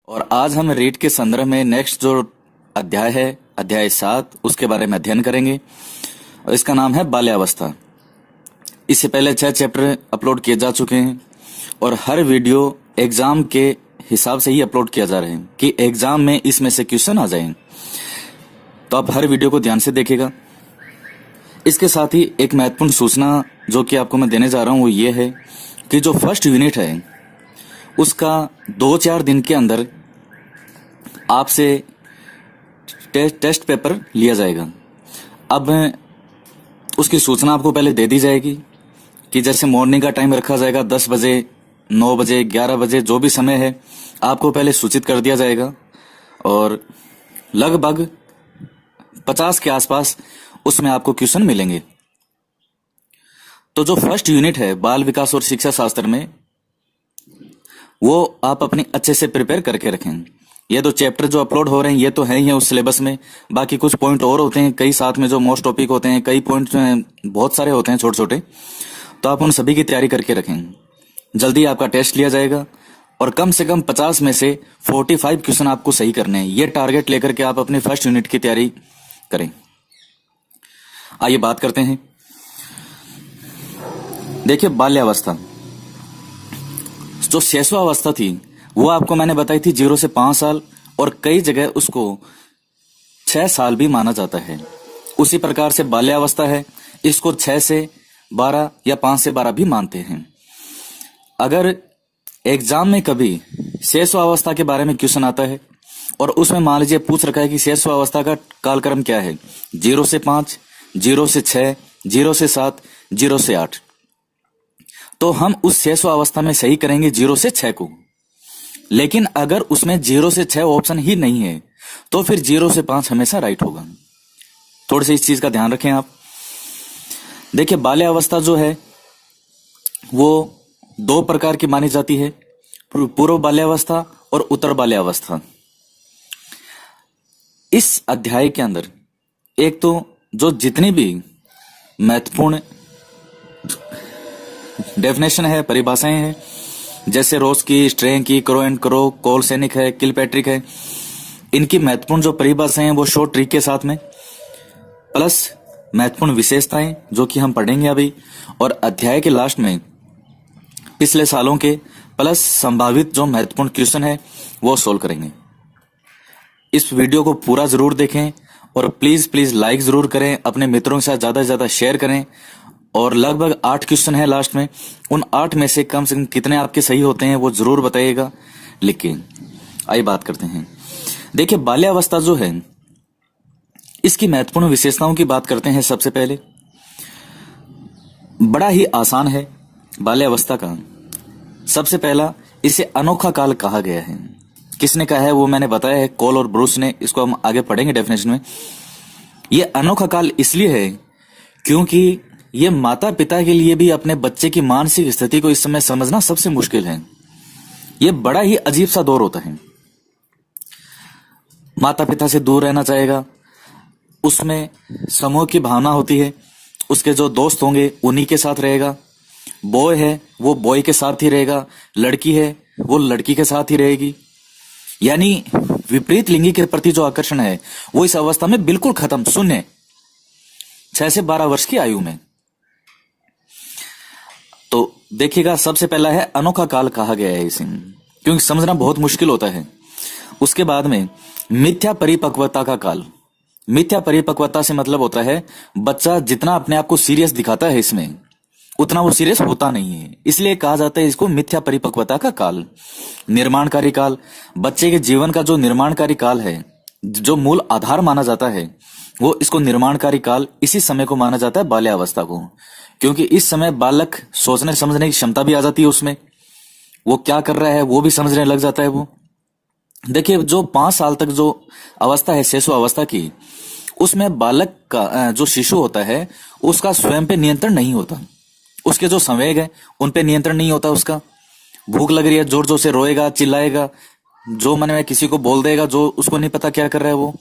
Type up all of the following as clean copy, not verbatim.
और आज हम रीड के संदर्भ में नेक्स्ट जो अध्याय है, अध्याय 7, उसके बारे में अध्ययन करेंगे। और इसका नाम है बाल्यावस्था। इससे पहले 6 चैप्टर अपलोड किए जा चुके हैं और हर वीडियो एग्जाम के हिसाब से ही अपलोड किया जा रहा है कि एग्जाम में इसमें से क्वेश्चन आ जाएं। तो आप हर वीडियो को ध्यान से देखिएगा। इसके साथ ही एक महत्वपूर्ण सूचना जो कि आपको मैं देने जा रहा हूं वो ये है कि जो फर्स्ट यूनिट है उसका 2-4 दिन के अंदर आपसे टेस्ट पेपर लिया जाएगा। अब उसकी सूचना आपको पहले दे दी जाएगी कि जैसे मॉर्निंग का टाइम रखा जाएगा 10 बजे, 9 बजे, 11 बजे, जो भी समय है आपको पहले सूचित कर दिया जाएगा और लगभग 50 के आसपास उसमें आपको क्वेश्चन मिलेंगे। तो जो फर्स्ट यूनिट है बाल विकास और शिक्षा शास्त्र में, वो आप अपनी अच्छे से प्रिपेयर करके रखें। ये दो चैप्टर जो अपलोड हो रहे हैं ये तो है ही है उस सिलेबस में, बाकी कुछ पॉइंट और होते हैं, कई साथ में जो मोस्ट टॉपिक होते हैं, कई पॉइंट बहुत सारे होते हैं छोटे छोटे, तो आप उन सभी की तैयारी करके रखें। जल्दी आपका टेस्ट लिया जाएगा और कम से कम 50 में से 45 क्वेश्चन आपको सही करने हैं। ये टारगेट लेकर के आप अपनी फर्स्ट यूनिट की तैयारी करें। आइए बात करते हैं। देखिए, बाल्यावस्था जो शैशवावस्था थी वो आपको मैंने बताई थी 0 से 5 साल और कई जगह उसको 6 साल भी माना जाता है। उसी प्रकार से बाल्यावस्था है, इसको 6 से 12 या 5 से 12 भी मानते हैं। अगर एग्जाम में कभी शैशवावस्था के बारे में क्वेश्चन आता है और उसमें मान लीजिए पूछ रखा है कि शैशवावस्था का कालक्रम क्या है, 0 से 5, 0 से 6, 0 से 7, 0 से 8, तो हम उस शैशवावस्था में सही करेंगे 0 से 6 को। लेकिन अगर उसमें 0 से 6 ऑप्शन ही नहीं है तो फिर 0 से 5 हमेशा राइट होगा। थोड़ी सी इस चीज का ध्यान रखें आप। देखिए, बाल्यावस्था जो है वो 2 प्रकार की मानी जाती है, पूर्व बाल्यावस्था और उत्तर बाल्यावस्था। इस अध्याय के अंदर एक तो जो जितनी भी महत्वपूर्ण डेफिनेशन है, परिभाषाएं हैं, जैसे रोज की, स्ट्रेन की, क्रो एंड क्रो, कोलसेनिक है, किलपैट्रिक है, इनकी महत्वपूर्ण जो परिभाषाएं हैं वो शॉर्ट ट्रिक के साथ में, प्लस महत्वपूर्ण विशेषताएं जो कि हम पढ़ेंगे अभी, और अध्याय के लास्ट में पिछले सालों के प्लस संभावित जो महत्वपूर्ण क्वेश्चन है वो सोल्व करेंगे। इस वीडियो को पूरा जरूर देखें और प्लीज प्लीज लाइक जरूर करें, अपने मित्रों के साथ ज्यादा से ज्यादा शेयर करें। और लगभग 8 क्वेश्चन है लास्ट में, उन 8 में से कम कितने आपके सही होते हैं वो जरूर बताइएगा। लेकिन आइए बात करते हैं। देखिए, बाल्यावस्था जो है इसकी महत्वपूर्ण विशेषताओं की बात करते हैं। सबसे पहले बड़ा ही आसान है बाल्यावस्था का। सबसे पहला, इसे अनोखा काल कहा गया है। किसने कहा है वो मैंने बताया है, कॉल और ब्रूस ने। इसको हम आगे पढ़ेंगे डेफिनेशन में। यह अनोखा काल इसलिए है क्योंकि ये माता पिता के लिए भी अपने बच्चे की मानसिक स्थिति को इस समय समझना सबसे मुश्किल है। ये बड़ा ही अजीब सा दौर होता है। माता पिता से दूर रहना चाहेगा, उसमें समूह की भावना होती है, उसके जो दोस्त होंगे उन्हीं के साथ रहेगा, बॉय है वो बॉय के साथ ही रहेगा, लड़की है वो लड़की के साथ ही रहेगी। यानी विपरीत लिंगी के प्रति जो आकर्षण है वो इस अवस्था में बिल्कुल खत्म, शून्य, 6 से 12 वर्ष की आयु में। तो देखिएगा, सबसे पहला है अनोखा काल कहा गया है इसे, क्योंकि समझना बहुत मुश्किल होता है। उसके बाद में मिथ्या परिपक्वता का काल। मिथ्या परिपक्वता से मतलब होता है बच्चा जितना अपने आप को सीरियस दिखाता है इसमें उतना वो सीरियस होता नहीं है, इसलिए कहा जाता है इसको मिथ्या परिपक्वता का काल। निर्माणकारी काल, बच्चे के जीवन का जो निर्माणकारी काल है, जो मूल आधार माना जाता है, वो इसको निर्माणकारी काल, इसी समय को माना जाता है बाल्यावस्था को, क्योंकि इस समय बालक सोचने समझने की क्षमता भी आ जाती है उसमें, वो क्या कर रहा है वो भी समझने लग जाता है वो। देखिए, जो 5 साल तक जो अवस्था है शिशु अवस्था की, उसमें बालक का जो शिशु होता है उसका स्वयं पे नियंत्रण नहीं होता। उसके जो संवेग है उन पे नियंत्रण नहीं होता। उसका भूख लग रही है, जोर जोर से रोएगा, चिल्लाएगा, जो मन में किसी को बोल देगा, जो उसको नहीं पता क्या कर रहा है वो।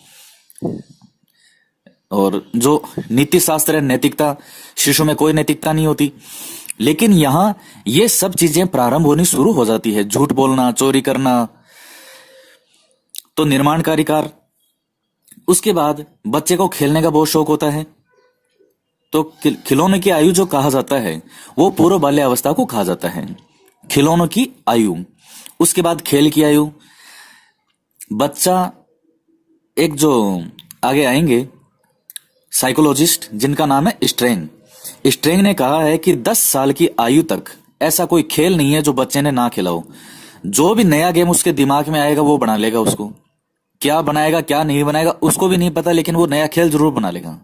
और जो नीति शास्त्र है, नैतिकता, शिशु में कोई नैतिकता नहीं होती। लेकिन यहाँ ये सब चीजें प्रारंभ होनी शुरू हो जाती है। झूठ बोलना, चोरी करना, तो निर्माणकारी कार्य। उसके बाद बच्चे को खेलने का बहुत शौक होता है, तो खिलौने की आयु जो कहा जाता है वो पूर्व बाल्यावस्था को कहा जाता है, खिलौनों की आयु। उसके बाद खेल की आयु। बच्चा एक जो आगे आएंगे साइकोलॉजिस्ट जिनका नाम है स्ट्रेंग। स्ट्रेंग ने कहा है कि 10 साल की आयु तक ऐसा कोई खेल नहीं है जो बच्चे ने ना खेला हो। जो भी नया गेम उसके दिमाग में आएगा वो बना लेगा उसको। क्या बनाएगा क्या नहीं बनाएगा उसको भी नहीं पता, लेकिन वो नया खेल जरूर बना लेगा।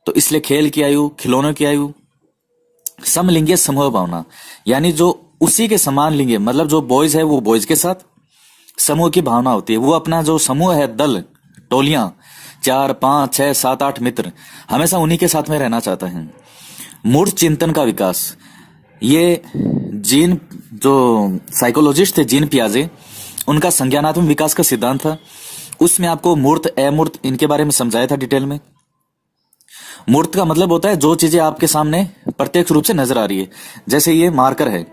तो इसलिए खेल की आयु, खिलौनों की आयु। समलिंगीय समूह भावना, यानी जो उसी के समान लिंगीय, मतलब जो बॉयज है वो बॉयज के साथ समूह की भावना होती है। वो अपना जो समूह है, दल, टोलियां, 4, 5, 6, 7, 8 मित्र, हमेशा उन्हीं के साथ में रहना चाहता है। मूर्त चिंतन का विकास, ये जीन जो साइकोलॉजिस्ट थे जीन पियाजे, उनका संज्ञानात्मक विकास का सिद्धांत था। उसमें आपको मूर्त, अमूर्त इनके बारे में समझाया था डिटेल में। मूर्त का मतलब होता है जो चीजें आपके सामने प्रत्यक्ष रूप से नजर आ रही है। जैसे ये मार्कर है,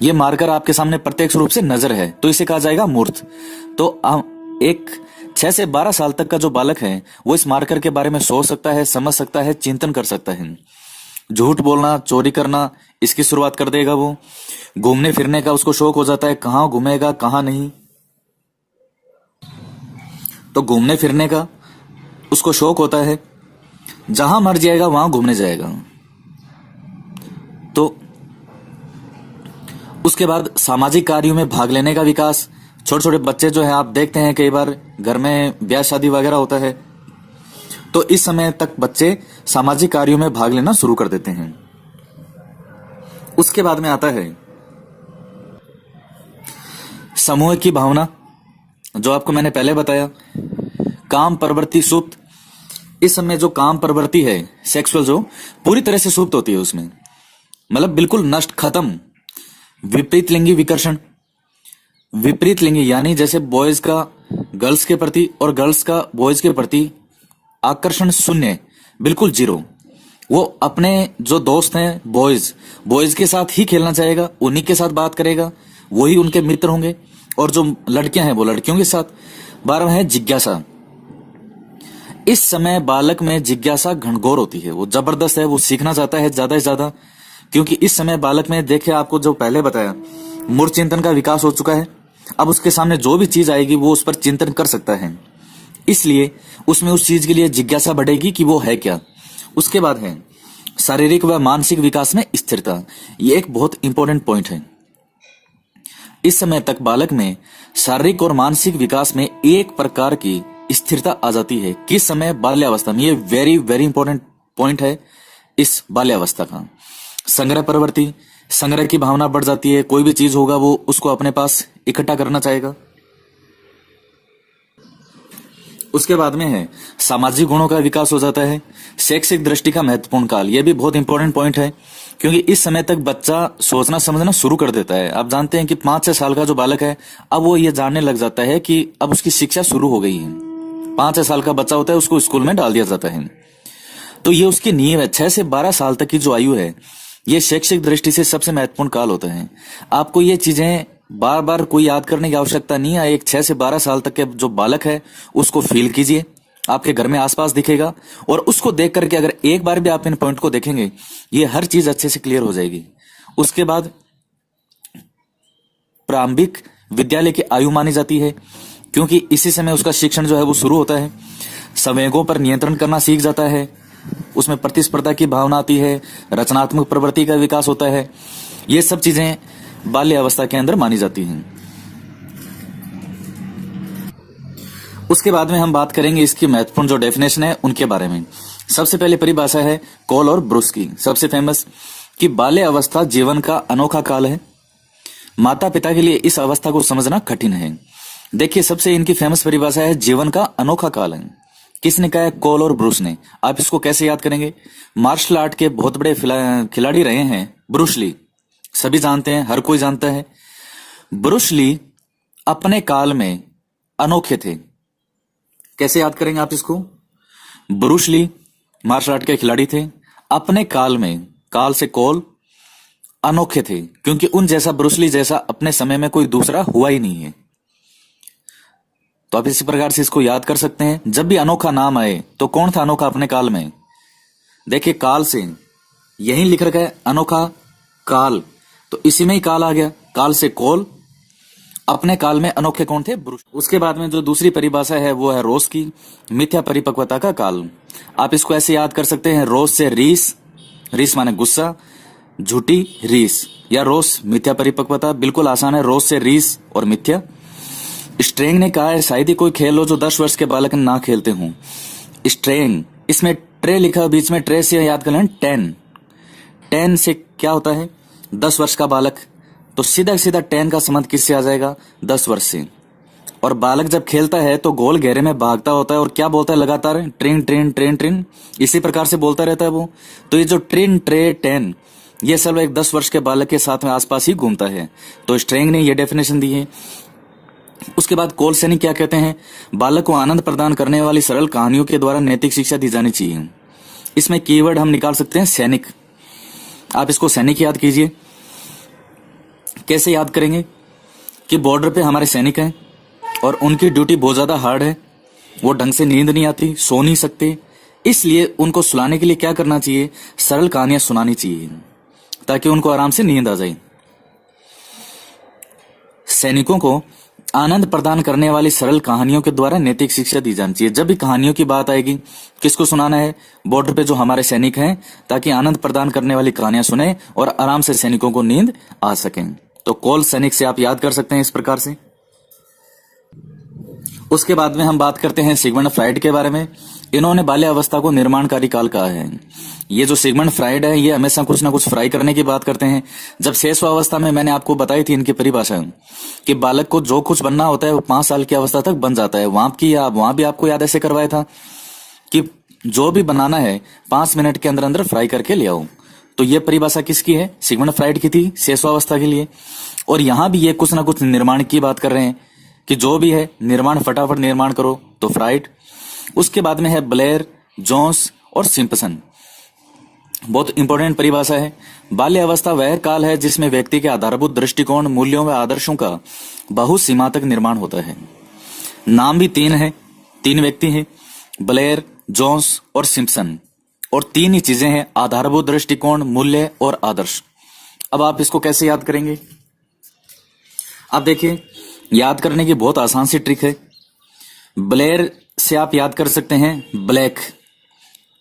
ये मार्कर आपके सामने प्रत्यक्ष रूप से नजर है तो इसे कहा जाएगा मूर्त। तो एक 6 से 12 साल तक का जो बालक है वो इस मार्कर के बारे में सोच सकता है, समझ सकता है, चिंतन कर सकता है। झूठ बोलना, चोरी करना, इसकी शुरुआत कर देगा वो। घूमने फिरने का उसको शौक हो जाता है, कहाँ घूमेगा कहाँ नहीं, तो घूमने फिरने का उसको शौक होता है। जहां मर जाएगा वहां घूमने जाएगा। तो उसके बाद सामाजिक कार्यों में भाग लेने का विकास। छोटे छोटे बच्चे जो है आप देखते हैं कई बार घर में ब्याह शादी वगैरह होता है, तो इस समय तक बच्चे सामाजिक कार्यों में भाग लेना शुरू कर देते हैं। उसके बाद में आता है समूह की भावना, जो आपको मैंने पहले बताया। काम प्रवृत्ति सुप्त, इस समय जो काम प्रवृत्ति है सेक्सुअल, जो पूरी तरह से सुप्त होती है उसमें, मतलब बिल्कुल नष्ट, खत्म। विपरीत लिंगी विकर्षण, विपरीत लिंगी यानी जैसे बॉयज का गर्ल्स के प्रति और गर्ल्स का बॉयज के प्रति आकर्षण शून्य, बिल्कुल जीरो। वो अपने जो दोस्त हैं बॉयज, बॉयज के साथ ही खेलना चाहेगा, उन्हीं के साथ बात करेगा, वही उनके मित्र होंगे। और जो लड़कियां हैं वो लड़कियों के साथ। 12वां है जिज्ञासा। इस समय बालक में जिज्ञासा घनघोर होती है, वो जबरदस्त है, वो सीखना चाहता है ज्यादा से ज्यादा। क्योंकि इस समय बालक में, देखिए आपको जो पहले बताया, मूर्त चिंतन का विकास हो चुका है। अब उसके सामने जो भी चीज आएगी वो उस पर चिंतन कर सकता है, इसलिए उसमें उस चीज के लिए जिज्ञासा बढ़ेगी कि वो है क्या। उसके बाद है शारीरिक व मानसिक विकास में स्थिरता। ये एक बहुत इंपॉर्टेंट पॉइंट है। इस समय तक बालक में शारीरिक और मानसिक विकास में एक प्रकार की स्थिरता आ जाती है। किस समय? बाल्यावस्था में। ये वेरी वेरी इंपॉर्टेंट पॉइंट है इस बाल्यावस्था का। संग्रह प्रवृत्ति, संग्रह की भावना बढ़ जाती है। कोई भी चीज होगा वो उसको अपने पास इकट्ठा करना चाहेगा। उसके बाद में है सामाजिक गुणों का विकास हो जाता है। शैक्षिक दृष्टि का महत्वपूर्ण काल, यह भी बहुत इंपॉर्टेंट पॉइंट है, क्योंकि इस समय तक बच्चा सोचना समझना शुरू कर देता है। आप जानते हैं कि 5-6 साल का जो बालक है, अब वो ये जानने लग जाता है कि अब उसकी शिक्षा शुरू हो गई है। 5-6 साल का बच्चा होता है, उसको स्कूल में डाल दिया जाता है। तो ये उसकी नींव है। 6 से 12 साल तक की जो आयु है, ये शैक्षिक दृष्टि से सबसे महत्वपूर्ण काल होता है। आपको ये चीजें बार बार कोई याद करने की आवश्यकता नहीं है। एक 6 से 12 साल तक के जो बालक है उसको फील कीजिए, आपके घर में आसपास दिखेगा, और उसको देख करके अगर एक बार भी आप इन पॉइंट को देखेंगे, ये हर चीज अच्छे से क्लियर हो जाएगी। उसके बाद प्रारंभिक विद्यालय की आयु मानी जाती है, क्योंकि इसी समय उसका शिक्षण जो है वो शुरू होता है। संवेगों पर नियंत्रण करना सीख जाता है, उसमें प्रतिस्पर्धा की भावना आती है, रचनात्मक प्रवृत्ति का विकास होता है। ये सब चीजें बाल्य अवस्था के अंदर मानी जाती हैं। उसके बाद में हम बात करेंगे इसकी महत्वपूर्ण जो डेफिनेशन है उनके बारे में। सबसे पहले परिभाषा है कॉल और ब्रूस की, सबसे फेमस, कि बाल्य अवस्था जीवन का अनोखा काल है। माता पिता के लिए इस अवस्था को समझना कठिन है। देखिए, सबसे इनकी फेमस परिभाषा है जीवन का अनोखा काल है। किसने कहा है? कॉल और ब्रूस ने। आप इसको कैसे याद करेंगे? मार्शल आर्ट के बहुत बड़े खिलाड़ी रहे हैं ब्रूस ली, सभी जानते हैं, हर कोई जानता है। ब्रूस ली अपने काल में अनोखे थे। कैसे याद करेंगे आप इसको? ब्रूस ली मार्शल आर्ट के खिलाड़ी थे, अपने काल में, काल से कॉल, अनोखे थे, क्योंकि उन जैसा, ब्रूस ली जैसा अपने समय में कोई दूसरा हुआ ही नहीं है। तो आप इसी प्रकार से इसको याद कर सकते हैं। जब भी अनोखा नाम आए तो कौन था अनोखा अपने काल में? देखिए काल से यही लिख रखा है अनोखा काल, तो इसी में ही काल आ गया। काल से कोल, अपने काल में अनोखे कौन थे? ब्रुश। उसके बाद में जो दूसरी परिभाषा है वो है रोज की, मिथ्या परिपक्वता का काल। आप इसको ऐसे याद कर सकते हैं, रोज से रीस, रीस माने गुस्सा, झूठी रीस, या रोज मिथ्या परिपक्वता। बिल्कुल आसान है, रोज से रीस और मिथ्या। स्ट्रेंग ने कहा है शायद ही कोई खेल हो जो 10 वर्ष के बालक ना खेलते हों। स्ट्रेंग, इसमें ट्रे लिखा बीच में, ट्रे से याद कर लें 10। 10 से क्या होता है? 10 वर्ष का बालक, तो सीधा सीधा 10 का संबंध किससे आ जाएगा? 10 वर्ष से। और बालक जब खेलता है तो गोल घेरे में भागता होता है और क्या बोलता है लगातार? ट्रेन ट्रेन ट्रेन ट्रेन, इसी प्रकार से बोलता रहता है वो। तो ये जो ट्रेन ट्रे 10, ये सब एक 10 वर्ष के बालक के साथ में आसपास ही घूमता है। तो स्ट्रेंग ने ये डेफिनेशन दी है। उसके बाद कोल सैनिक क्या कहते हैं? बालक को आनंद प्रदान करने वाली सरल कहानियों के द्वारा नैतिक शिक्षा दी जानी चाहिए। इसमें कीवर्ड हम निकाल सकते हैं सैनिक। आप इसको सैनिक याद कीजिए। कैसे याद करेंगे? कि बॉर्डर पे हमारे सैनिक हैं और उनकी ड्यूटी बहुत ज्यादा हार्ड है, वो ढंग से नींद नहीं आती, सो नहीं सकते, इसलिए उनको सुलाने के लिए क्या करना चाहिए? सरल कहानियां सुनानी चाहिए ताकि उनको आराम से नींद आ जाए। सैनिकों को आनंद प्रदान करने वाली सरल कहानियों के द्वारा नैतिक शिक्षा दी जानी चाहिए। जब भी कहानियों की बात आएगी, किसको सुनाना है? बॉर्डर पे जो हमारे सैनिक हैं, ताकि आनंद प्रदान करने वाली कहानियां सुने और आराम से सैनिकों को नींद आ सके। तो कोल सैनिक से आप याद कर सकते हैं इस प्रकार से। उसके बाद में हम बात करते हैं सिगमंड फ्राइड के बारे में। इन्होंने बाल्यावस्था को निर्माणकारी काल कहा है। ये जो सिगमंड फ्राइड है, ये हमेशा कुछ ना कुछ फ्राई करने की बात करते हैं। जब शेषवावस्था में मैंने आपको बताई थी इनकी परिभाषा कि बालक को जो कुछ बनना होता है वो 5 साल की अवस्था तक बन जाता है। वहां भी आपको याद ऐसे करवाया था कि जो भी बनाना है 5 मिनट के अंदर अंदर फ्राई करके ले आओ। तो ये परिभाषा किसकी है? सिगमंड फ्राइड की थी, शेषवावस्था के लिए। और यहां भी ये कुछ ना कुछ निर्माण की बात कर रहे हैं कि जो भी है निर्माण फटाफट निर्माण करो, तो फ्राइड। उसके बाद में है ब्लेयर, जोन्स और सिम्पसन। बहुत इंपॉर्टेंट परिभाषा है। बाल्यावस्था वह काल है जिसमें व्यक्ति के आधारभूत दृष्टिकोण, मूल्यों व आदर्शों का बहुत सीमा तक निर्माण होता है। नाम भी 3 है, 3 व्यक्ति हैं, ब्लेयर, जोन्स और सिम्पसन। और 3 ही चीजें हैं, आधारभूत दृष्टिकोण, मूल्य और आदर्श। अब आप इसको कैसे याद करेंगे? आप देखिए, याद करने की बहुत आसान सी ट्रिक है। ब्लेयर से आप याद कर सकते हैं ब्लैक,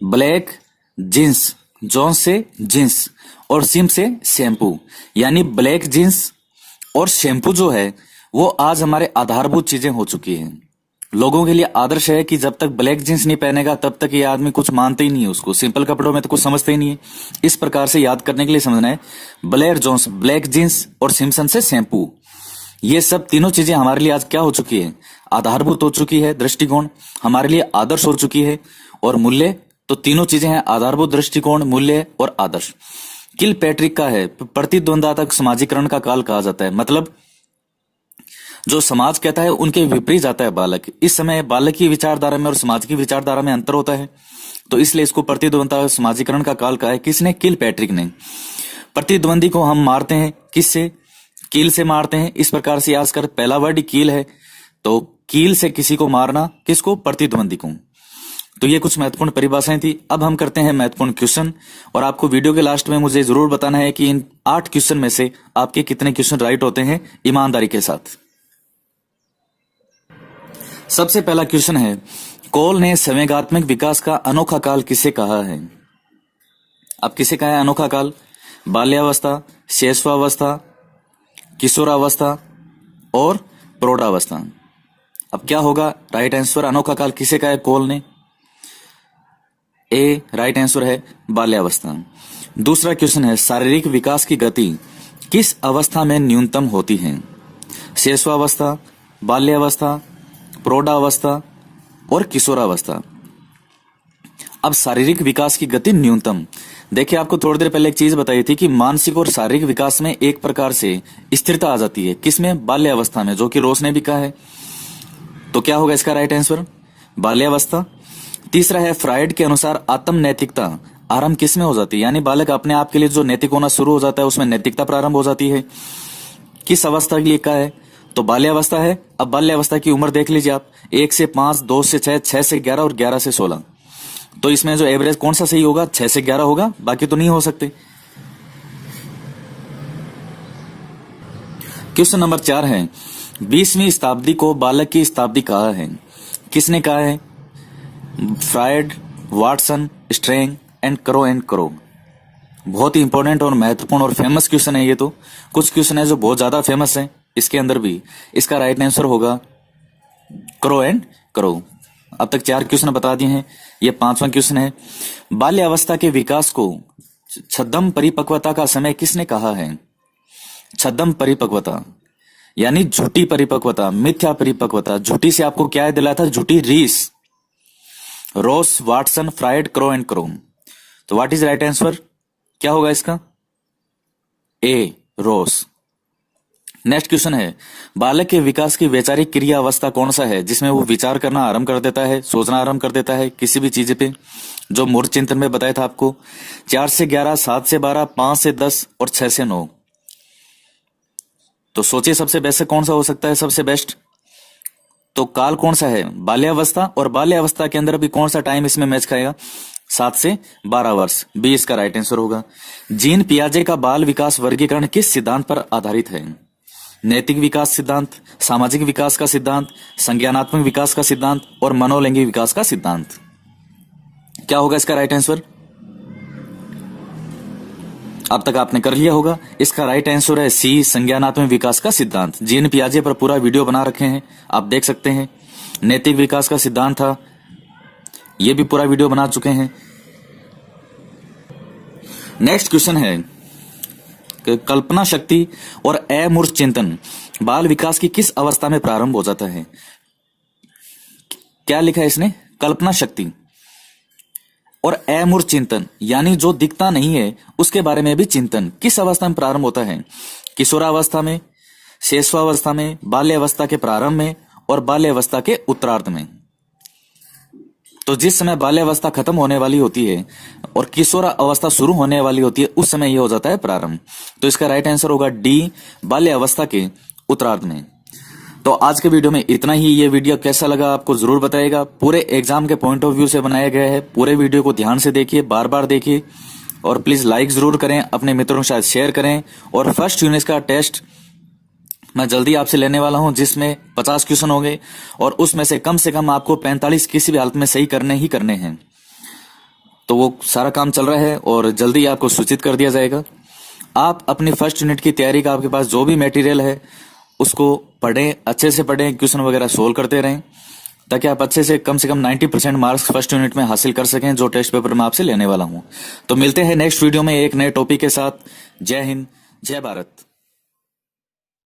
ब्लैक जींस, जोन्स से जींस और सिम से शैम्पू। यानी ब्लैक जींस और शैम्पू जो है वो आज हमारे आधारभूत चीजें हो चुकी हैं। लोगों के लिए आदर्श है कि जब तक ब्लैक जींस नहीं पहनेगा तब तक ये आदमी कुछ मानते ही नहीं है उसको, सिंपल कपड़ों में तो कुछ समझते ही नहीं है। इस प्रकार से याद करने के लिए समझना है, ब्लेयर जोन्स ब्लैक जींस और सिम्पसन से शैम्पू। ये सब तीनों चीजें हमारे लिए आज क्या हो चुकी है? आधारभूत हो चुकी है, दृष्टिकोण हमारे लिए आदर्श हो चुकी है। और मूल्य, तो तीनों चीजें हैं, आधारभूत दृष्टिकोण, मूल्य और आदर्श। किल पैट्रिक का है प्रतिद्वंदात्मक समाजीकरण का काल कहा जाता है। मतलब जो समाज कहता है उनके विपरीत जाता है बालक। इस समय बालक की विचारधारा में और समाज की विचारधारा में अंतर होता है, तो इसलिए इसको प्रतिद्वंदात्मक समाजीकरण का काल कहा है। किसने? किल पैट्रिक ने। प्रतिद्वंदी को हम मारते हैं किससे? कील से मारते हैं। इस प्रकार से याद कर, पहला वर्ड कील है, तो कील से किसी को मारना, किसको? प्रतिद्वंदी को। तो ये कुछ महत्वपूर्ण परिभाषाएं थी। अब हम करते हैं महत्वपूर्ण क्वेश्चन, और आपको वीडियो के लास्ट में मुझे जरूर बताना है कि इन 8 क्वेश्चन में से आपके कितने क्वेश्चन राइट होते हैं ईमानदारी के साथ। सबसे पहला क्वेश्चन है, कोल ने संवेगात्मक विकास का अनोखा काल किसे कहा है? अब किसे कहा है अनोखा काल? बाल्यावस्था, शैशवावस्था, किशोरावस्था और प्रौढ़ावस्था। अब क्या होगा राइट आंसर? अनोखा काल किसे कहा है कोल ने? ए राइट आंसर है बाल्यावस्था। दूसरा क्वेश्चन है, शारीरिक विकास की गति किस अवस्था में न्यूनतम होती है? शैशवावस्था, बाल्यावस्था, प्रौढ़ावस्था और किशोरावस्था। अब शारीरिक विकास की गति न्यूनतम, देखिए आपको थोड़ी देर पहले एक चीज बताई थी कि मानसिक और शारीरिक विकास में एक प्रकार से स्थिरता आ जाती है। किसमें? बाल्यावस्था में, जो कि रोज ने भी कहा है। तो क्या होगा इसका राइट आंसर? बाल्यावस्था। तीसरा है, फ्राइड के अनुसार आत्म नैतिकता आरंभ किसमें हो जाती है? यानी बालक अपने आप के लिए जो नैतिक होना शुरू हो जाता है उसमें नैतिकता प्रारंभ हो जाती है। किस अवस्था के लिए कहा है? तो बाल्यावस्था है। अब बाल्यावस्था की उम्र देख लीजिए आप, 1 से 5, 2 से 6, 6 से 11 और 11 से 16। तो इसमें जो एवरेज कौन सा सही होगा? 6 से 11 होगा, बाकी तो नहीं हो सकते। क्वेश्चन नंबर 4 है, 20वीं शताब्दी को बालक की शताब्दी कहा है। किसने कहा है? Freud, Watson, Strang and Crow. बहुत ही इंपॉर्टेंट और महत्वपूर्ण और फेमस क्वेश्चन है ये। तो कुछ क्वेश्चन है जो बहुत ज्यादा फेमस है, इसके अंदर भी इसका राइट आंसर होगा क्रो। अब तक 4 क्वेश्चन बता दिए हैं, ये 5वां क्वेश्चन है। बाल्यावस्था के विकास को छद्म परिपक्वता का समय किसने कहा है? छद्म परिपक्वता यानी झूठी परिपक्वता, मिथ्या परिपक्वता। झूठी से आपको क्या दिला था? झूठी रीस। रोस, वाटसन, फ्रायड, क्रो। तो व्हाट इज राइट आंसर? क्या होगा इसका? ए, रोस। नेक्स्ट क्वेश्चन है, बालक के विकास की वैचारिक क्रिया अवस्था कौन सा है जिसमें वो विचार करना आरंभ कर देता है, सोचना आरंभ कर देता है किसी भी चीज पे? जो मूर्त चिंतन में बताया था आपको, 4 से 11, 7 से 12, 5 से 10 और 6 से 9। तो सोचिए सबसे बेस्ट कौन सा हो सकता है? सबसे बेस्ट तो काल कौन सा है? बाल्यावस्था। और बाल्यावस्था के अंदर भी कौन सा टाइम इसमें मैच खाएगा? 7 से 12 वर्ष। बी इसका राइट आंसर होगा। जीन पियाजे का बाल विकास वर्गीकरण किस सिद्धांत पर आधारित है? नैतिक विकास सिद्धांत, सामाजिक विकास का सिद्धांत, संज्ञानात्मक विकास का सिद्धांत और मनोलैंगिक विकास का सिद्धांत। क्या होगा इसका राइट आंसर? अब तक आपने कर लिया होगा। इसका राइट आंसर है सी, संज्ञानात्मक विकास का सिद्धांत। जीन पियाजे पर पूरा वीडियो बना रखे हैं, आप देख सकते हैं। नैतिक विकास का सिद्धांत था, ये भी पूरा वीडियो बना चुके हैं। नेक्स्ट क्वेश्चन है, कल्पना शक्ति और अमूर्त चिंतन बाल विकास की किस अवस्था में प्रारंभ हो जाता है? क्या लिखा है इसने? कल्पना शक्ति और अमूर्त चिंतन यानी जो दिखता नहीं है उसके बारे में भी चिंतन किस अवस्था में प्रारंभ होता है? किशोरावस्था में, शैशवावस्था में, बाल्यावस्था के प्रारंभ में और बाल्यावस्था के उत्तरार्ध में। तो जिस समय बाल्यावस्था खत्म होने वाली होती है और किशोर अवस्था शुरू होने वाली होती है, उस समय यह हो जाता है प्रारंभ। तो इसका राइट आंसर होगा डी, बाल्यावस्था के उत्तरार्ध में। तो आज के वीडियो में इतना ही। ये वीडियो कैसा लगा आपको जरूर बताइएगा। पूरे एग्जाम के पॉइंट ऑफ व्यू से बनाया गया है। पूरे वीडियो को ध्यान से देखिए, बार बार देखिए और प्लीज लाइक जरूर करें, अपने मित्रों के साथ शेयर करें। और फर्स्ट यूनिट का टेस्ट मैं जल्दी आपसे लेने वाला हूं, जिसमें 50 क्वेश्चन होंगे और उसमें से कम आपको 45 किसी भी हालत में सही करने हैं। तो वो सारा काम चल रहा है और जल्दी आपको सूचित कर दिया जाएगा। आप अपनी फर्स्ट यूनिट की तैयारी का आपके पास जो भी मटेरियल है उसको पढ़ें, अच्छे से पढ़ें, क्वेश्चन वगैरह सोल्व करते रहें, ताकि आप अच्छे से कम 90% मार्क्स फर्स्ट यूनिट में हासिल कर सकें, जो टेस्ट पेपर में आपसे लेने वाला हूं। तो मिलते हैं नेक्स्ट वीडियो में एक नए टॉपिक के साथ। जय हिंद, जय भारत।